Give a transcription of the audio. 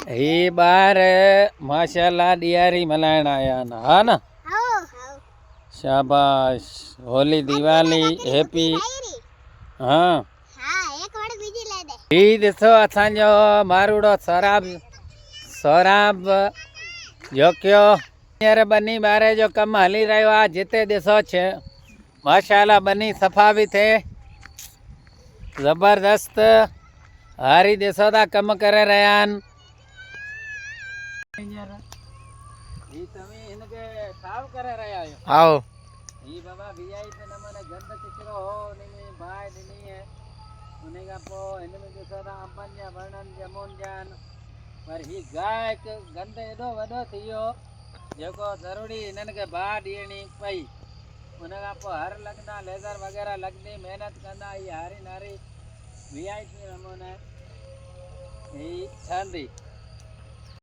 ही बार माशाल्लाह दियारी मनाइण आया ना हा ना। शाबाश होली दिवाली हैप्पी। हाँ ही ॾिसो असांजो मारूड़ो सौराब जो कयो हींअर बनी ॿारे जो कमु हली रहियो आहे। जिते ॾिसो माशाल्लाह बनी सफ़ा बि थिए ज़बरदस्त। हारी ॾिसो था कमु करे रहिया आहिनि। ही तव्हीं हिनखे साफ़ करे रहिया आहियो? आओ ही बाबा वीआईपी नमूने गंद किचिरो हो उनमें बाहि ॾिनी है। उन खां पोइ हिन में ॾिसो था अंबनि जा वणनि जामुन जा आहिनि। पर ही गाह हिकु गंद एॾो वॾो थी वियो जेको ज़रूरी हिननि खे बाहि ॾियणी पई। उन खां पोइ हर लॻंदा लेज़र वग़ैरह लॻंदी महिनत कंदा। ही हारी नारी वीआईपी नमूने ही ठहंदी।